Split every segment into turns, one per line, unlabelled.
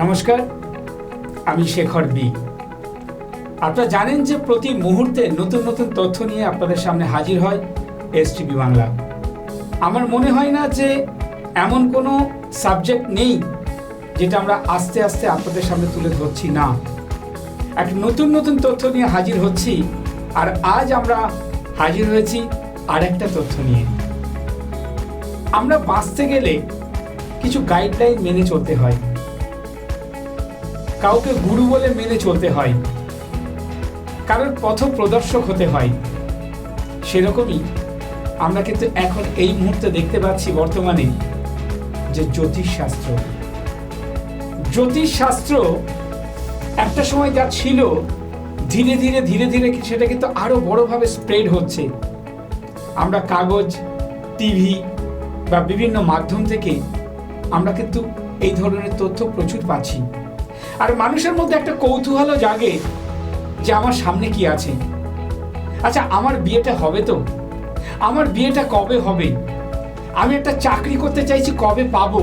নমস্কার, আমি শেখর বি। আপনারা জানেন যে প্রতি মুহূর্তে নতুন নতুন তথ্য নিয়ে আপনাদের সামনে হাজির হয় এসটিভি বাংলা। আমার মনে হয় না যে এমন কোনো সাবজেক্ট নেই যেটা আমরা আস্তে আস্তে আপনাদের সামনে তুলে ধরছি না। এক নতুন নতুন তথ্য নিয়ে হাজির হচ্ছি, আর আজ আমরা হাজির হয়েছি আর একটা তথ্য নিয়ে। আমরা বাঁচতে গেলে কিছু গাইডলাইন মেনে চলতে হয়, কাউকে গুরু বলে মেনে চলতে হয়, কারোর পথ প্রদর্শক হতে হয়। সেরকমই আমরা কিন্তু এখন এই মুহূর্তে দেখতে পাচ্ছি বর্তমানে যে জ্যোতিষশাস্ত্র একটা সময় যা ছিল, ধীরে ধীরে ধীরে ধীরে সেটা কিন্তু আরো বড়ভাবে স্প্রেড হচ্ছে। আমরা কাগজ, টিভি বা বিভিন্ন মাধ্যম থেকে আমরা কিন্তু এই ধরনের তথ্য প্রচুর পাচ্ছি। আর মানুষের মধ্যে একটা কৌতূহল জাগে যে আমার সামনে কি আছে, আচ্ছা আমার বিয়েটা হবে তো, আমার বিয়েটা কবে হবে, আমি একটা চাকরি করতে চাইছি কবে পাবো,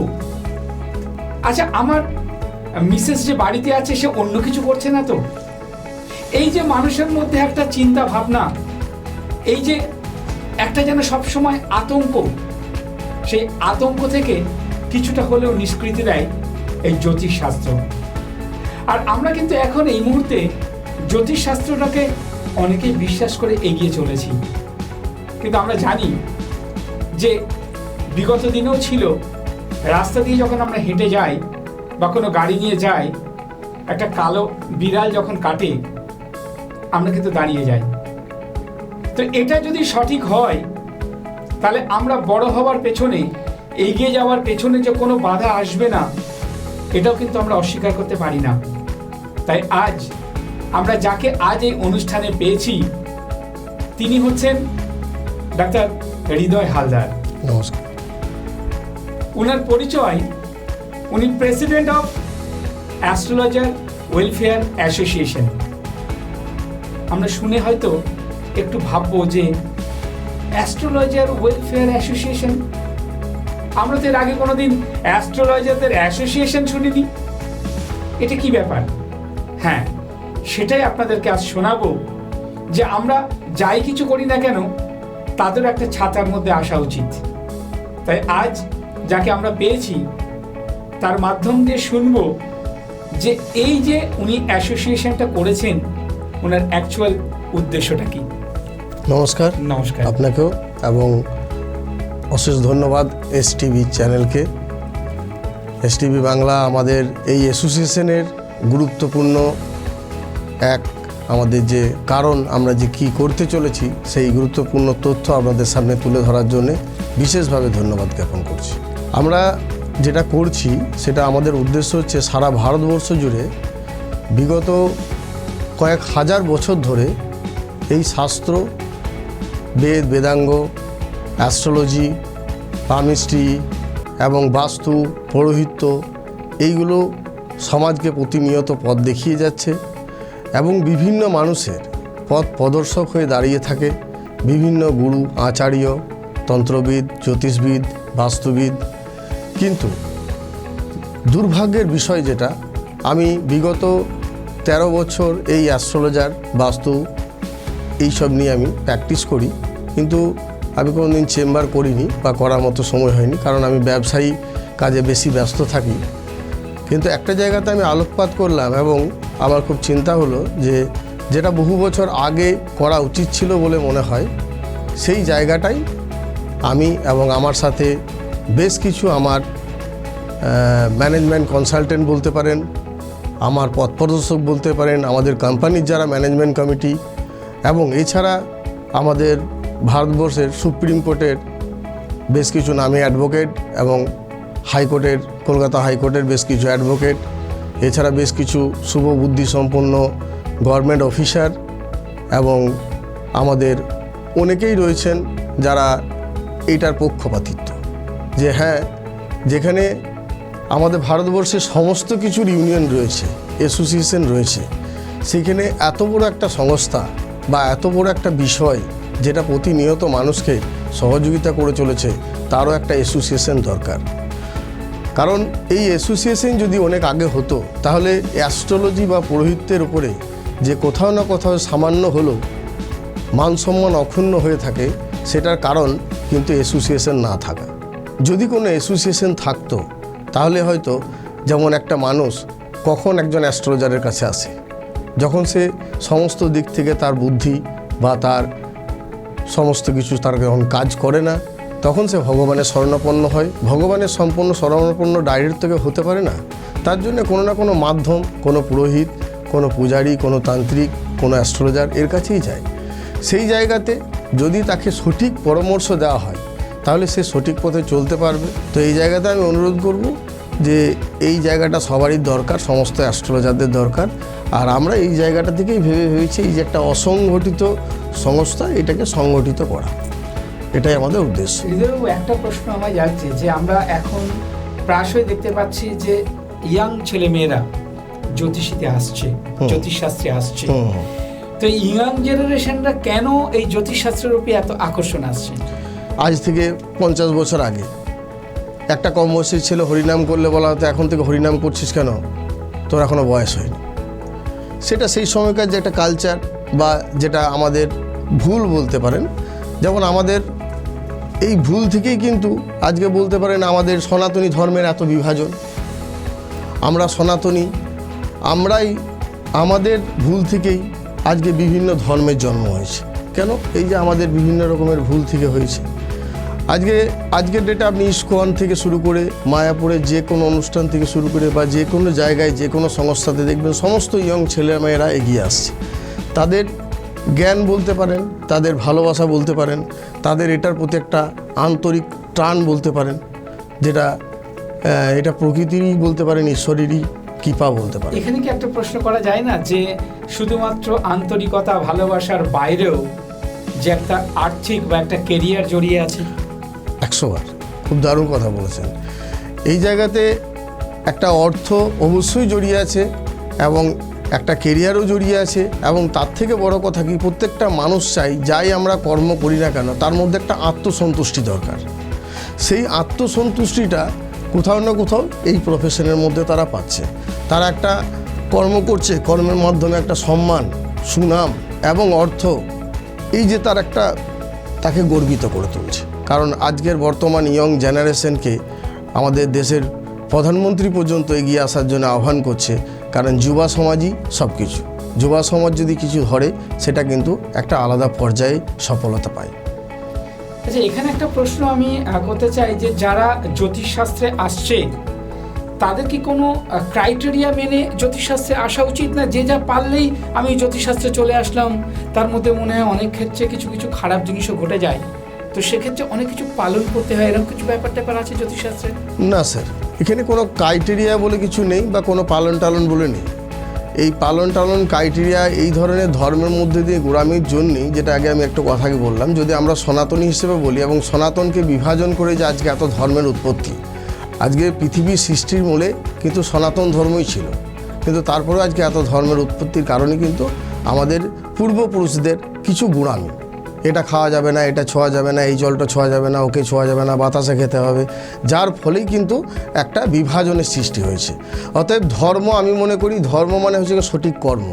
আচ্ছা আমার মিসেস যে বাড়িতে আছে সে অন্য কিছু করছে না তো। এই যে মানুষের মধ্যে একটা চিন্তা ভাবনা, এই যে একটা যেন সবসময় আতঙ্ক, সেই আতঙ্ক থেকে কিছুটা হলেও নিষ্কৃতি দেয় এই জ্যোতিষশাস্ত্র। আর আমরা কিন্তু এখন এই মুহূর্তে জ্যোতিষশাস্ত্রটাকে অনেকেই বিশ্বাস করে এগিয়ে চলেছি, কিন্তু আমরা জানি যে বিগত দিনেও ছিল, রাস্তা দিয়ে যখন আমরা হেঁটে যাই বা কোনো গাড়ি নিয়ে যাই, একটা কালো বিড়াল যখন কাটে আমরা কিন্তু দাঁড়িয়ে যাই। তো এটা যদি সঠিক হয়, তাহলে আমরা বড় হওয়ার পেছনে, এগিয়ে যাওয়ার পেছনে যে কোনো বাধা আসবে না, এটাও কিন্তু আমরা অস্বীকার করতে পারি না। তাই আজ আমরা যাকে আজ এই অনুষ্ঠানে পেয়েছি, তিনি হচ্ছেন ডাক্তার হৃদয় হালদার।
নমস্কার।
ওনার পরিচয়, উনি president of astrologer welfare association. আমরা শুনে হয়তো একটু ভাববো যে অ্যাস্ট্রোলজার ওয়েলফেয়ার অ্যাসোসিয়েশন, আমরা তো এর আগে কোনোদিন অ্যাস্ট্রোলজারদের অ্যাসোসিয়েশন শুনিনি, এটা কি ব্যাপার? হ্যাঁ, সেটাই আপনাদেরকে আজ শোনাবো যে আমরা যাই কিছু করি না কেন, তাদের একটা ছাতার মধ্যে আসা উচিত। তাই আজ যাকে আমরা পেয়েছি, তার মাধ্যম দিয়ে শুনবো যে এই যে উনি অ্যাসোসিয়েশনটা করেছেন, ওনার অ্যাকচুয়াল উদ্দেশ্যটা কি।
নমস্কার।
নমস্কার
আপনাকেও, এবং অশেষ ধন্যবাদ এসটিভি চ্যানেলকে। এসটিভি বাংলা আমাদের এই অ্যাসোসিয়েশনের গুরুত্বপূর্ণ আমাদের যে কারণ, আমরা যে কি করতে চলেছি, সেই গুরুত্বপূর্ণ তথ্য আপনাদের সামনে তুলে ধরার জন্যে বিশেষভাবে ধন্যবাদ জ্ঞাপন করছি। আমরা যেটা করছি সেটা আমাদের উদ্দেশ্য হচ্ছে সারা ভারতবর্ষ জুড়ে বিগত কয়েক হাজার বছর ধরে এই শাস্ত্র, বেদ, বেদাঙ্গ, অ্যাস্ট্রোলজি, পামিস্ট্রি এবং বাস্তু, পৌরোহিত্য, এইগুলো সমাজকে প্রতিনিয়ত পথ দেখিয়ে যাচ্ছে এবং বিভিন্ন মানুষের পথ প্রদর্শক হয়ে দাঁড়িয়ে থাকে বিভিন্ন গুরু, আচার্য, তন্ত্রবিদ, জ্যোতিষবিদ, বাস্তুবিদ। কিন্তু দুর্ভাগ্যের বিষয় যেটা, আমি বিগত 13 বছর এই অ্যাস্ট্রোলজার, বাস্তু এইসব নিয়ে আমি প্র্যাকটিস করি, কিন্তু আমি কোনোদিন চেম্বার করিনি বা করার মতো সময় হয়নি, কারণ আমি ব্যবসায়ী কাজে বেশি ব্যস্ত থাকি। কিন্তু একটা জায়গাতে আমি আলোকপাত করলাম এবং আমার খুব চিন্তা হলো যে যেটা বহু বছর আগে করা উচিত ছিল বলে মনে হয়, সেই জায়গাটাই আমি এবং আমার সাথে বেশ কিছু আমার ম্যানেজমেন্ট কনসালটেন্ট বলতে পারেন, আমার পথ প্রদর্শক বলতে পারেন, আমাদের কোম্পানির যারা ম্যানেজমেন্ট কমিটি, এবং এছাড়া আমাদের ভারতবর্ষের সুপ্রিম কোর্টের বেশ কিছু নামী অ্যাডভোকেট এবং হাইকোর্টের, কলকাতা হাইকোর্টের বেশ কিছু অ্যাডভোকেট, এছাড়া বেশ কিছু শুভ বুদ্ধি সম্পন্ন গভর্নমেন্ট অফিসার, এবং আমাদের অনেকেই রয়েছেন যারা এইটার পক্ষপাতিত্ব, যে হ্যাঁ, যেখানে আমাদের ভারতবর্ষের সমস্ত কিছুর ইউনিয়ন রয়েছে, অ্যাসোসিয়েশন রয়েছে, সেখানে এত বড় একটা সংস্থা বা এত বড় একটা বিষয় যেটা প্রতিনিয়ত মানুষকে সহযোগিতা করে চলেছে, তারও একটা অ্যাসোসিয়েশন দরকার। কারণ এই অ্যাসোসিয়েশন যদি অনেক আগে হতো তাহলে অ্যাস্ট্রোলজি বা পুরোহিত্যের উপরে যে কোথাও না কোথাও সামান্য হলেও মান সম্মান অক্ষুণ্ণ হয়ে থাকে, সেটার কারণ কিন্তু অ্যাসোসিয়েশন না থাকা। যদি কোনো অ্যাসোসিয়েশন থাকতো তাহলে হয়তো, যেমন একটা মানুষ কখন একজন অ্যাস্ট্রোলজারের কাছে আসে, যখন সে সমস্ত দিক থেকে তার বুদ্ধি বা তার সমস্ত কিছু তার যখন কাজ করে না, তখন সে ভগবানের শরণাপন্ন হয়। ভগবানের সম্পূর্ণ শরণাপন্ন ডাইরেক্ট থেকে হতে পারে না, তার জন্য কোনো না কোনো মাধ্যম, কোনো পুরোহিত, কোনো পূজারী, কোনো তান্ত্রিক, কোনো অ্যাস্ট্রোলজার এর কাছেই যায়। সেই জায়গাতে যদি তাকে সঠিক পরামর্শ দেওয়া হয় তাহলে সে সঠিক পথে চলতে পারবে। তো এই জায়গাতে আমি অনুরোধ করব যে এই জায়গাটা সবারই দরকার, সমস্ত অ্যাস্ট্রোলজারদের দরকার। আর আমরা এই জায়গাটা থেকেই ভেবেছি এই যে একটা অসংগঠিত সংস্থা, এটাকে সংগঠিত করা, এটাই আমাদের উদ্দেশ্য।
হৃদয়বাবু, একটা প্রশ্ন আমার যাচ্ছে যে আমরা এখন প্রায়শই দেখতে পাচ্ছি যে ইয়াং ছেলেমেয়েরা জ্যোতিষীতে আসছে, জ্যোতিষশাস্ত্রে আসছে। তো ইয়াং জেনারেশনরা কেন এই জ্যোতিষশাস্ত্রের উপরে এত আকর্ষণ আসছে?
আজ থেকে 50 বছর আগে একটা কম বয়সের ছেলে হরিনাম করলে বলা হতো, এখন থেকে হরিনাম করছিস কেন, তোর এখনও বয়স হয়নি। সেটা সেই সময়কার যে একটা কালচার বা যেটা আমাদের ভুল বলতে পারেন। যেমন আমাদের এই ভুল থেকেই কিন্তু আজকে বলতে পারেন আমাদের সনাতনী ধর্মের এত বিভাজন। আমরা সনাতনী, আমরাই আমাদের ভুল থেকেই আজকে বিভিন্ন ধর্মের জন্ম হয়েছে। কেন? এই যে আমাদের বিভিন্ন রকমের ভুল থেকে হয়েছে। আজকের ডেটে আপনি ইস্কন থেকে শুরু করে মায়াপুরে যে কোনো অনুষ্ঠান থেকে শুরু করে বা যে কোনো জায়গায় যে কোনো সংস্থাতে দেখবেন সমস্ত ইয়ং ছেলেমেয়েরা এগিয়ে আসছে। তাদের জ্ঞান বলতে পারেন, তাদের ভালোবাসা বলতে পারেন, তাদের এটার প্রতি একটা আন্তরিক টান বলতে পারেন, যেটা এটা প্রকৃতিরই বলতে পারেন, ঈশ্বরেরই কৃপা বলতে পারেন।
এখানে কি একটা প্রশ্ন করা যায় না যে শুধুমাত্র আন্তরিকতা ভালোবাসার বাইরেও যে একটা আর্থিক বা একটা কেরিয়ার জড়িয়ে আছে?
100 বার খুব দারুণ কথা বলেছেন। এই জায়গাতে একটা অর্থ অবশ্যই জড়িয়ে আছে এবং একটা কেরিয়ারও জড়িয়ে আছে। এবং তার থেকে বড় কথা কি, প্রত্যেকটা মানুষ চাই যাই আমরা কর্ম করি না কেন তার মধ্যে একটা আত্মসন্তুষ্টি দরকার। সেই আত্মসন্তুষ্টিটা কোথাও না কোথাও এই প্রফেশনের মধ্যে তারা পাচ্ছে। তারা একটা কর্ম করছে, কর্মের মাধ্যমে একটা সম্মান, সুনাম এবং অর্থ, এই যে তার একটা তাকে গর্বিত করে তুলছে। কারণ আজকের বর্তমান ইয়ং জেনারেশনকে আমাদের দেশের প্রধানমন্ত্রী পর্যন্ত এগিয়ে আসার জন্য আহ্বান করছে। কারণ যুবা সমাজই সব কিছু। যুবা সমাজ যদি কিছু ধরে সেটা কিন্তু একটা আলাদা পর্যায়ে সফলতা পায়।
আচ্ছা, এখানে একটা প্রশ্ন আমি করতে চাই যে যারা জ্যোতিষশাস্ত্রে আসছে তাদের কি কোনো ক্রাইটেরিয়া মেনে জ্যোতিষশাস্ত্রে আসা উচিত না? যে যা পারলেই আমি জ্যোতিষশাস্ত্রে চলে আসলাম, তার মধ্যে মনে হয় অনেক ক্ষেত্রে কিছু কিছু খারাপ জিনিসও ঘটে যায়, তো সেক্ষেত্রে অনেক কিছু পালন করতে হয়, এরকম কিছু ব্যাপার আছে জ্যোতিষশাস্ত্রে?
না স্যার, এখানে কোনো ক্রাইটেরিয়া বলে কিছু নেই বা কোনো পালন টালন বলে নেই। এই পালন টালন ক্রাইটেরিয়া এই ধরনের ধর্মের মধ্যে দিয়ে গোড়ামির জন্যই, যেটা আগে আমি একটা কথাকে বললাম, যদি আমরা সনাতনী হিসেবে বলি এবং সনাতনকে বিভাজন করে যে আজকে এত ধর্মের উৎপত্তি, আজকে পৃথিবীর সৃষ্টির মূলে কিন্তু সনাতন ধর্মই ছিল, কিন্তু তারপরেও আজকে এত ধর্মের উৎপত্তির কারণে কিন্তু আমাদের পূর্বপুরুষদের কিছু গোড়ামি, এটা খাওয়া যাবে না, এটা ছোঁয়া যাবে না, এই জলটা ছোঁয়া যাবে না, ওকে ছোঁয়া যাবে না, বাতাসে খেতে হবে, যার ফলেই কিন্তু একটা বিভাজনের সৃষ্টি হয়েছে। অতএব ধর্ম, আমি মনে করি ধর্ম মানে হচ্ছে সঠিক কর্ম।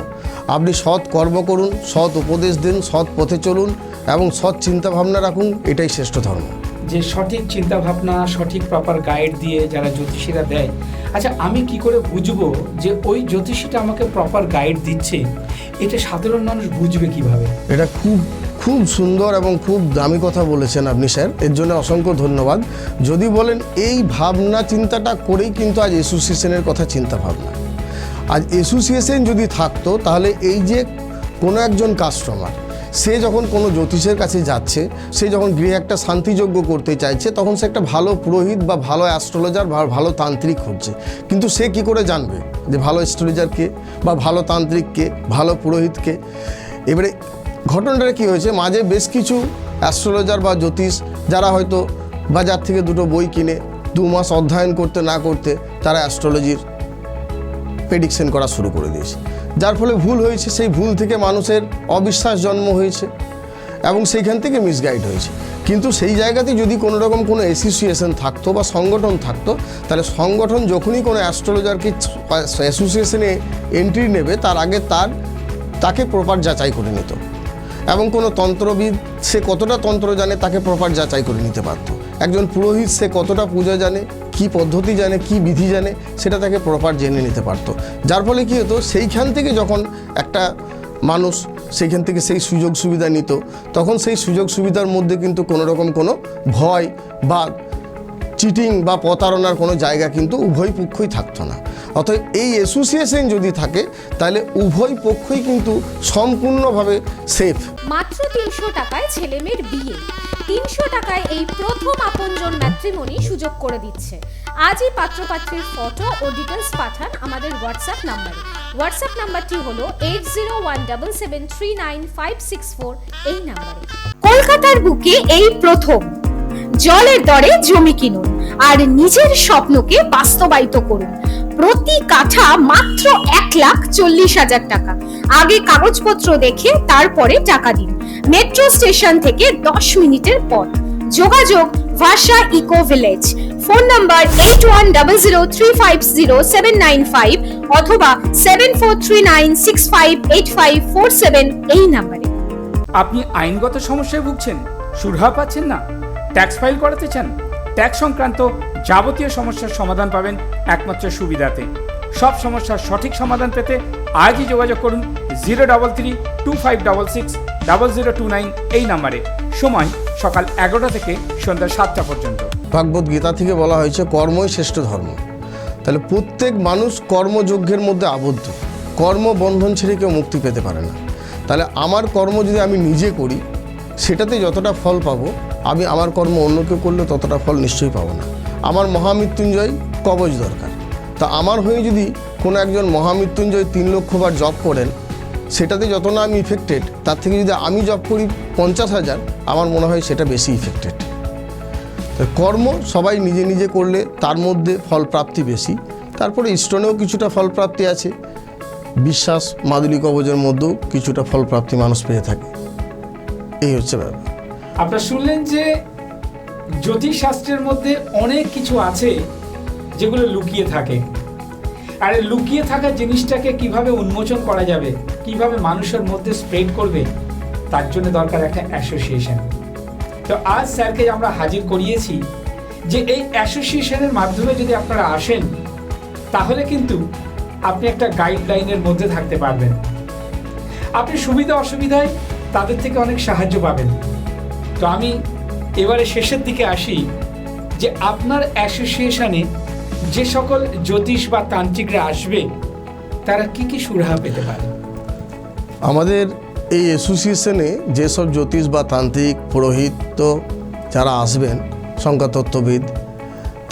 আপনি সৎ কর্ম করুন, সৎ উপদেশ দিন, সৎ পথে চলুন এবং সৎ চিন্তাভাবনা রাখুন, এটাই শ্রেষ্ঠ ধর্ম।
যে সঠিক চিন্তাভাবনা, সঠিক প্রপার গাইড দিয়ে যারা জ্যোতিষীরা দেয়, আচ্ছা আমি কি করে বুঝবো যে ওই জ্যোতিষীটা আমাকে প্রপার গাইড দিচ্ছে? এটা সাধারণ মানুষ বুঝবে কিভাবে?
এটা খুব সুন্দর এবং খুব দামি কথা বলেছেন আপনি স্যার, এর জন্য অসংখ্য ধন্যবাদ। যদি বলেন এই ভাবনা চিন্তাটা করেই কিন্তু আজ অ্যাসোসিয়েশনের কথা চিন্তা ভাবনা। আজ অ্যাসোসিয়েশন যদি থাকতো তাহলে এই যে কোনো একজন কাস্টমার সে যখন কোনো জ্যোতিষের কাছে যাচ্ছে, সে যখন গৃহে একটা শান্তিযজ্ঞ করতে চাইছে, তখন সে একটা ভালো পুরোহিত বা ভালো অ্যাস্ট্রোলজার বা ভালো তান্ত্রিক খুঁজছে। কিন্তু সে কি করে জানবে যে ভালো অ্যাস্ট্রোলজারকে বা ভালো তান্ত্রিককে, ভালো পুরোহিতকে? এবারে ঘটনাটা কী হয়েছে, মাঝে বেশ কিছু অ্যাস্ট্রোলজার বা জ্যোতিষ যারা হয়তো বাজার থেকে দুটো বই কিনে 2 মাস অধ্যয়ন করতে না করতে তারা অ্যাস্ট্রোলজির প্রেডিকশন করা শুরু করে দিয়েছে, যার ফলে ভুল হয়েছে। সেই ভুল থেকে মানুষের অবিশ্বাস জন্ম হয়েছে এবং সেইখান থেকে মিসগাইড হয়েছে। কিন্তু সেই জায়গাতে যদি কোনো রকম কোনো অ্যাসোসিয়েশন থাকতো বা সংগঠন থাকতো, তাহলে সংগঠন যখনই কোনো অ্যাস্ট্রোলজারকে অ্যাসোসিয়েশনে এন্ট্রি নেবে তার আগে তাকে প্রপার যাচাই করে নিত, এবং কোনো তন্ত্রবিদ সে কতটা তন্ত্র জানে তাকে প্রপার যাচাই করে নিতে পারতো। একজন পুরোহিত সে কতটা পূজা জানে, কি পদ্ধতি জানে, কি বিধি জানে, সেটা তাকে প্রপার জেনে নিতে পারতো। যার ফলে কী হতো, সেইখান থেকে যখন একটা মানুষ সেইখান থেকে সেই সুযোগ সুবিধা নিত, তখন সেই সুযোগ সুবিধার মধ্যে কিন্তু কোনো রকম কোনো ভয় বা চিটিং বা প্রতারণার কোনো জায়গা কিন্তু উভয় পক্ষই থাকতো না। অতএব এই অ্যাসোসিয়েশন যদি থাকে তাহলে উভয় পক্ষই কিন্তু সম্পূর্ণভাবে সেফ।
মাত্র 300 টাকায় ছেলেমেয়ের বিয়ে, 300 টাকায় এই প্রথম আপনজন ম্যাট্রিমনি সুযোগ করে দিচ্ছে। আজই পাত্রপাত্রীর ফটো ও ডিটেলস পাঠান আমাদের হোয়াটসঅ্যাপ নাম্বারে। হোয়াটসঅ্যাপ নাম্বারটি হলো 8017739564 এই নাম্বারে। কলকাতার বুকে এই প্রথম জলের দরে জমি কিনুন আর নিজের স্বপ্নকে বাস্তবায়িত করুন। প্রতি কাঠা মাত্র 1,40,000 টাকা। আগে কাগজপত্র দেখে তারপরে টাকা দিন। মেট্রো স্টেশন থেকে 10 মিনিটের পথ। যোগাযোগ ভাষা ইকো ভিলেজ। ফোন নাম্বার 8100350795 অথবা 7439658547 এই নাম্বারে।
আপনি আইনগত সমস্যায় ভুগছেন, সুরাহা পাচ্ছেন না, ট্যাক্স ফাইল করাতে চান, ট্যাক্স সংক্রান্ত যাবতীয় সমস্যার সমাধান পাবেন একমাত্র সুবিধাতে। সব সমস্যার সঠিক সমাধান পেতে আজই যোগাযোগ করুন 03325660029 এই নাম্বারে। সময় সকাল 11টা থেকে সন্ধ্যা 7টা পর্যন্ত।
ভাগবত গীতা থেকে বলা হয়েছে কর্মই শ্রেষ্ঠ ধর্ম। তাহলে প্রত্যেক মানুষ কর্মযজ্ঞের মধ্যে আবদ্ধ, কর্মবন্ধন ছেড়ে কেউ মুক্তি পেতে পারে না। তাহলে আমার কর্ম যদি আমি নিজে করি সেটাতে যতটা ফল পাবো, আমি আমার কর্ম অন্য কেউ করলে ততটা ফল নিশ্চয়ই পাবো না। আমার মহামৃত্যুঞ্জয় কবচ দরকার, তা আমার হয়ে যদি কোনো একজন মহামৃত্যুঞ্জয় 3 লক্ষ বার জপ করেন, সেটাতে যত না আমি ইফেক্টেড, তার থেকে যদি আমি জপ করি 50,000, আমার মনে হয় সেটা বেশি ইফেক্টেড। কর্ম সবাই নিজে নিজে করলে তার মধ্যে ফল প্রাপ্তি বেশি। তারপরে ইষ্টনেও কিছুটা ফল প্রাপ্তি আছে, বিশ্বাস মাদুলি কবচের মধ্যেও কিছুটা ফল প্রাপ্তি মানুষ পেয়ে থাকে। এই হচ্ছে ব্যাপার।
আপনারা শুনলেন যে জ্যোতিষশাস্ত্রের মধ্যে অনেক কিছু আছে যেগুলো লুকিয়ে থাকে, আর লুকিয়ে থাকা জিনিসটাকে কিভাবে উন্মোচন করা যাবে, কিভাবে মানুষের মধ্যে স্প্রেড করবে, তার জন্য দরকার একটা অ্যাসোসিয়েশন। তো আজ স্যারকে আমরা হাজির করিয়েছি যে এই অ্যাসোসিয়েশনের মাধ্যমে যদি আপনারা আসেন তাহলে কিন্তু আপনি একটা গাইডলাইনের মধ্যে থাকতে পারবেন। আপনি সুবিধা অসুবিধায় তাদের থেকে অনেক সাহায্য পাবেন। তো আমি এবারে শেষের দিকে আসি যে আপনার অ্যাসোসিয়েশনে যে সকল জ্যোতিষ বা তান্ত্রিকরা আসবে তারা কি কি সুরাহা পেতে পারে?
আমাদের এই অ্যাসোসিয়েশনে যেসব জ্যোতিষ বা তান্ত্রিক পুরোহিত যারা আসবেন, সংখ্যাতত্ত্ববিদ,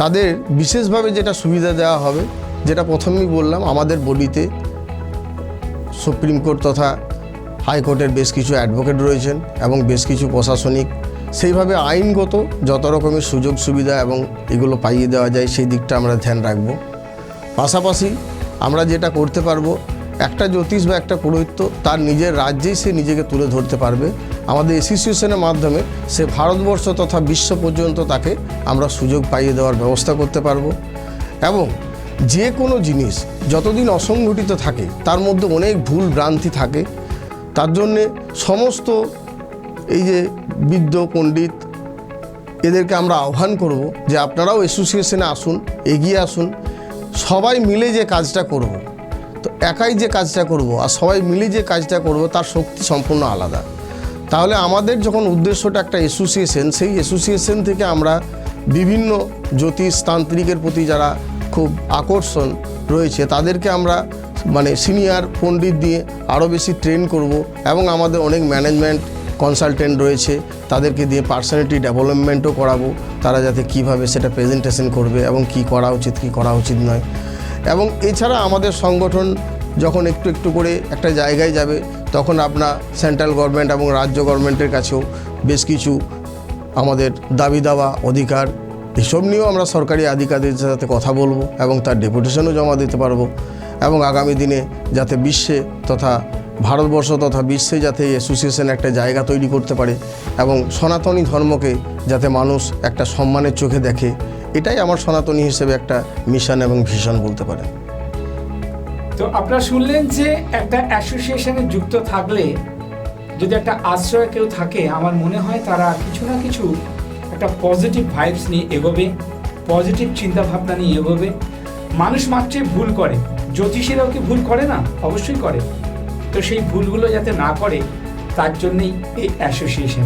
তাদের বিশেষভাবে যেটা সুবিধা দেওয়া হবে, যেটা প্রথমেই বললাম, আমাদের বডিতে সুপ্রিম কোর্ট তথা হাইকোর্টের বেশ কিছু অ্যাডভোকেট রয়েছেন এবং বেশ কিছু প্রশাসনিক, সেইভাবে আইনগত যত রকমের সুযোগ সুবিধা এবং এগুলো পাইয়ে দেওয়া যায় সেই দিকটা আমরা ধ্যান রাখব। পাশাপাশি আমরা যেটা করতে পারবো, একটা জ্যোতিষ বা একটা পুরোহিত তার নিজের রাজ্যেই সে নিজেকে তুলে ধরতে পারবে। আমাদের অ্যাসোসিয়েশনের মাধ্যমে সে ভারতবর্ষ তথা বিশ্ব পর্যন্ত তাকে আমরা সুযোগ পাইয়ে দেওয়ার ব্যবস্থা করতে পারবো। এবং যে কোনো জিনিস যতদিন অসংগঠিত থাকে তার মধ্যে অনেক ভুল ভ্রান্তি থাকে, তার জন্যে সমস্ত এই যে বিদ্য পণ্ডিত এদেরকে আমরা আহ্বান করব যে আপনারাও অ্যাসোসিয়েশনে আসুন, এগিয়ে আসুন, সবাই মিলে যে কাজটা করব। তো একাই যে কাজটা করব আর সবাই মিলে যে কাজটা করব তার শক্তি সম্পূর্ণ আলাদা। তাহলে আমাদের যখন উদ্দেশ্যটা একটা অ্যাসোসিয়েশন, সেই অ্যাসোসিয়েশন থেকে আমরা বিভিন্ন জ্যোতিষ তান্ত্রিকের প্রতি যারা খুব আকর্ষণ রয়েছে তাদেরকে আমরা সিনিয়র পণ্ডিত দিয়ে আরও বেশি ট্রেন করব। এবং আমাদের অনেক ম্যানেজমেন্ট কনসালটেন্ট রয়েছে, তাদেরকে দিয়ে পার্সোনালিটি ডেভেলপমেন্টও করাবো, তারা যাতে কিভাবে সেটা প্রেজেন্টেশন করবে এবং কি করা উচিত কি করা উচিত নয়। এবং এছাড়া আমাদের সংগঠন যখন একটু একটু করে একটা জায়গায় যাবে, তখন আপনার সেন্ট্রাল গভর্নমেন্ট এবং রাজ্য গভর্নমেন্টের কাছেও বেশ কিছু আমাদের দাবি দাওয়া অধিকার এসব নিয়েও আমরা সরকারি আধিকারিকদের সাথে কথা বলবো এবং তার ডেপুটেশনও জমা দিতে পারবো। এবং আগামী দিনে যাতে বিশ্বে তথা ভারতবর্ষ তথা বিশ্বে যাতে অ্যাসোসিয়েশন একটা জায়গা তৈরি করতে পারে এবং সনাতনী ধর্মকে যাতে মানুষ একটা সম্মানের চোখে দেখে, এটাই আমার সনাতনী হিসেবে একটা মিশন এবং ভিশন বলতে পারে।
তো আপনারা শুনলেন যে একটা অ্যাসোসিয়েশনে যুক্ত থাকলে যদি একটা আশ্রয় কেউ থাকে, আমার মনে হয় তারা কিছু না কিছু একটা পজিটিভ ভাইবস নিয়ে এগোবে, পজিটিভ চিন্তাভাবনা নিয়ে এগোবে। মানুষ মাত্রই ভুল করে, জ্যোতিষীরাও কি ভুল করে না? অবশ্যই করে। তো সেই ভুলগুলো যাতে না করে তার জন্যই এই অ্যাসোসিয়েশন।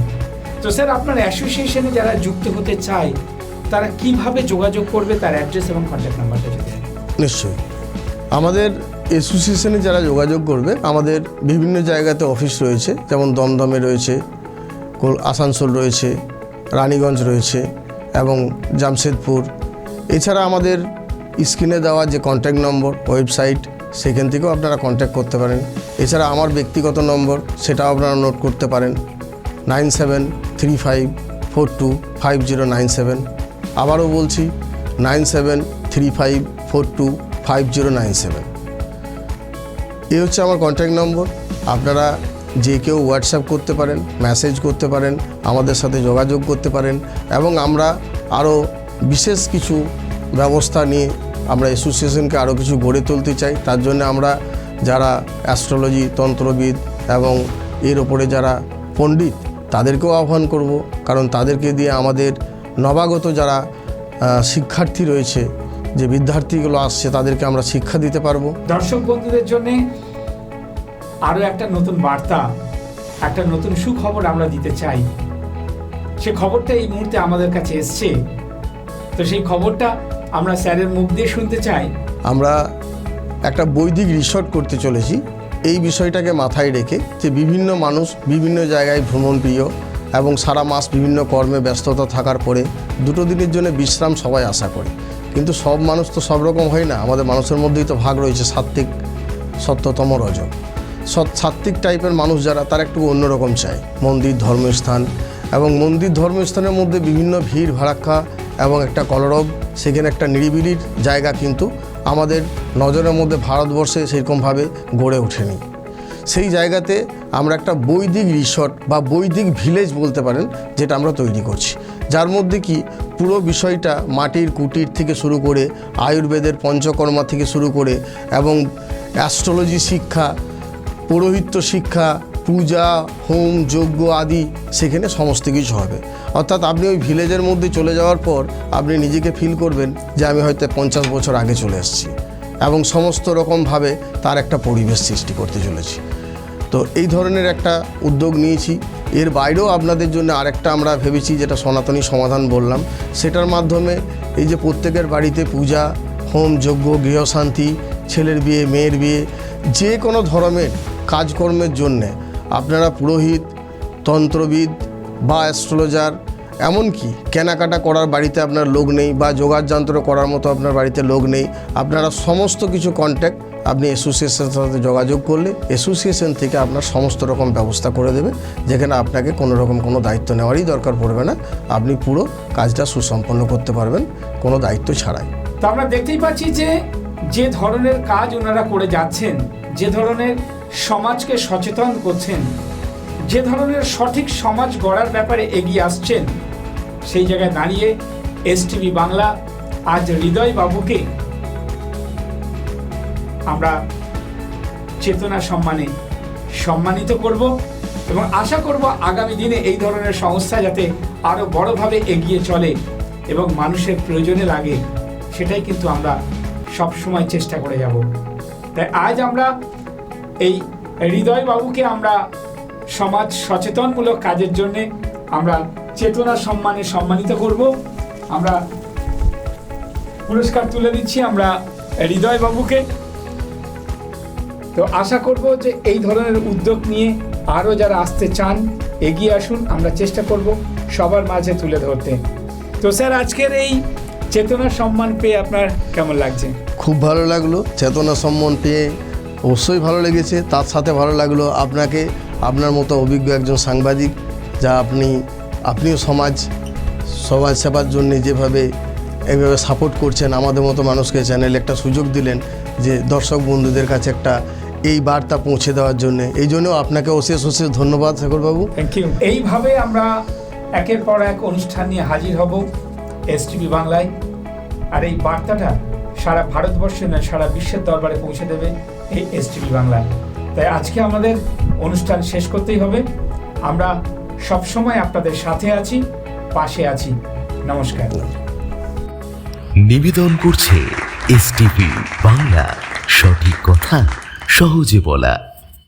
তো স্যার, আপনার অ্যাসোসিয়েশনে যারা যুক্ত হতে চায় তারা কিভাবে যোগাযোগ করবে, তার অ্যাড্রেস এবং কন্ট্যাক্ট নাম্বারটা যদি দেন।
নিশ্চয়ই, আমাদের অ্যাসোসিয়েশনে যারা যোগাযোগ করবে, আমাদের বিভিন্ন জায়গাতে অফিস রয়েছে, যেমন দমদমে রয়েছে, আসানসোল রয়েছে, রানীগঞ্জ রয়েছে এবং জামশেদপুর। এছাড়া আমাদের স্ক্রিনে দেওয়া যে কন্ট্যাক্ট নম্বর, ওয়েবসাইট, সেখান থেকেও আপনারা কন্ট্যাক্ট করতে পারেন। এছাড়া আমার ব্যক্তিগত নম্বর, সেটাও আপনারা নোট করতে পারেন, 9735425097। আবারও বলছি, 9735425097। এই হচ্ছে আমার কন্ট্যাক্ট নম্বর। আপনারা যে কেউ হোয়াটসঅ্যাপ করতে পারেন, মেসেজ করতে পারেন, আমাদের সাথে যোগাযোগ করতে পারেন এবং আমরা আরও বিশেষ কিছু ব্যবস্থা নিয়ে আমরা অ্যাসোসিয়েশনকে আরও কিছু গড়ে তুলতে চাই। তার জন্য আমরা যারা অ্যাস্ট্রোলজি, তন্ত্রবিদ এবং এর ওপরে যারা পণ্ডিত, তাদেরকেও আহ্বান করব, কারণ তাদেরকে দিয়ে আমাদের নবাগত যারা শিক্ষার্থী রয়েছে, যে বিদ্যার্থীগুলো আসছে, তাদেরকে আমরা শিক্ষা দিতে পারবো।
দর্শক বন্ধুদের জন্য আরও একটা নতুন বার্তা, একটা নতুন সুখবর আমরা দিতে চাই। সে খবরটা এই মুহূর্তে আমাদের কাছে এসছে, তো সেই খবরটা আমরা স্যারের মুখ দিয়ে শুনতে চাই।
আমরা একটা বৈদিক রিসর্ট করতে চলেছি। এই বিষয়টাকে মাথায় রেখে যে বিভিন্ন মানুষ বিভিন্ন জায়গায় ভ্রমণ প্রিয় এবং সারা মাস বিভিন্ন কর্মে ব্যস্ততা থাকার পরে 2 দিনের জন্য বিশ্রাম সবাই আশা করে, কিন্তু সব মানুষ তো সব রকম হয় না। আমাদের মানুষের মধ্যেই তো ভাগ রয়েছে সাত্ত্বিক, সত্যতম, রজ। সাত্ত্বিক টাইপের মানুষ যারা, তারা একটু অন্যরকম চায় মন্দির, ধর্মস্থান, এবং মন্দির ধর্মস্থানের মধ্যে বিভিন্ন ভিড় ভাড়াক্কা এবং একটা কলরব, সেখানে একটা নিরিবিলির জায়গা কিন্তু আমাদের নজরের মধ্যে ভারতবর্ষে সেরকমভাবে গড়ে ওঠেনি। সেই জায়গাতে আমরা একটা বৈদিক রিসর্ট বা বৈদিক ভিলেজ বলতে পারেন, যেটা আমরা তৈরি করছি, যার মধ্যে কি পুরো বিষয়টা মাটির কুটির থেকে শুরু করে আয়ুর্বেদের পঞ্চকর্মা থেকে শুরু করে এবং অ্যাস্ট্রোলজি শিক্ষা, পৌরোহিত্য শিক্ষা, পূজা, হোম, যজ্ঞ আদি সেখানে সমস্ত কিছু হবে। অর্থাৎ আপনি ওই ভিলেজের মধ্যে চলে যাওয়ার পর আপনি নিজেকে ফিল করবেন যে আমি হয়তো 50 বছর আগে চলে এসেছি, এবং সমস্ত রকমভাবে তার একটা পরিবেশ সৃষ্টি করতে চলেছি। তো এই ধরনের একটা উদ্যোগ নিয়েছি। এর বাইরেও আপনাদের জন্য আরেকটা আমরা ভেবেছি, যেটা সনাতনী সমাধান বললাম, সেটার মাধ্যমে এই যে প্রত্যেকের বাড়িতে পূজা, হোম, যজ্ঞ, গৃহশান্তি, ছেলের বিয়ে, মেয়ের বিয়ে, যে কোনো ধরনের কাজকর্মের জন্যে আপনারা পুরোহিত, তন্ত্রবিদ বা অ্যাস্ট্রোলজার, এমনকি কেনাকাটা করার বাড়িতে আপনার লোক নেই বা যোগাড় যন্ত্র করার মতো আপনার বাড়িতে লোক নেই, আপনারা সমস্ত কিছু কন্ট্যাক্ট আপনি অ্যাসোসিয়েশনের সাথে যোগাযোগ করলে অ্যাসোসিয়েশন থেকে আপনার সমস্ত রকম ব্যবস্থা করে দেবে, যেখানে আপনাকে কোনো রকম কোনো দায়িত্ব নেওয়ারই দরকার পড়বে না। আপনি পুরো কাজটা সুসম্পন্ন করতে পারবেন কোনো দায়িত্ব ছাড়াই।
তো আমরা দেখতেই পাচ্ছি যে ধরনের কাজ ওনারা করে যাচ্ছেন, যে ধরনের সমাজকে সচেতন করছেন, যে ধরনের সঠিক সমাজ গড়ার ব্যাপারে এগিয়ে আসছেন, সেই জায়গায় দাঁড়িয়ে STV বাংলা আজ হৃদয় বাবুকে আমরা চেতনা সম্মানে সম্মানিত করব এবং আশা করব আগামী দিনে এই ধরনের সংস্থা যাতে আরও বড়ভাবে এগিয়ে চলে এবং মানুষের প্রয়োজনে লাগে, সেটাই কিন্তু আমরা সবসময় চেষ্টা করে যাব। তাই আজ আমরা এই হৃদয় বাবুকে আমরা সমাজ সচেতনমূলক কাজের জন্যে আমরা চেতনা সম্মানে সম্মানিত করব। আমরা পুরস্কার তুলে দিচ্ছি আমরা হৃদয় বাবুকে। তো আশা করব যে এই ধরনের উদ্যোগ নিয়ে আরও যারা আসতে চান এগিয়ে আসুন, আমরা চেষ্টা করব সবার মাঝে তুলে ধরতে। তো স্যার, আজকের এই চেতনা সম্মান পেয়ে আপনার কেমন লাগছে?
খুব ভালো লাগলো। চেতনা সম্মান পেয়ে অবশ্যই ভালো লেগেছে। তার সাথে ভালো লাগলো আপনাকে, আপনার মতো অভিজ্ঞ একজন সাংবাদিক, যা আপনিও সমাজ সেবার জন্য যেভাবে এইভাবে সাপোর্ট করছেন, আমাদের মতো মানুষকে চ্যানেলে একটা সুযোগ দিলেন যে দর্শক বন্ধুদের কাছে একটা এই বার্তা পৌঁছে দেওয়ার জন্য। এই জন্যও আপনাকে অশেষ অশেষ ধন্যবাদ শেখরবাবু।
Thank you. এইভাবে আমরা একের পর এক অনুষ্ঠান নিয়ে হাজির হব এসটিভি বাংলায়, আর এই বার্তাটা সারা ভারতবর্ষে নয় সারা বিশ্বের দরবারে পৌঁছে দেবে এই এসটিভি বাংলায়। তাই আজকে আমাদের অনুষ্ঠান শেষ করতেই হবে। আমরা সবসময় আপনাদের সাথে আছি, পাশে আছি। নমস্কার।
নিবেদন করছে এসটিভি বাংলা, সঠিক কথা সহজে বলা।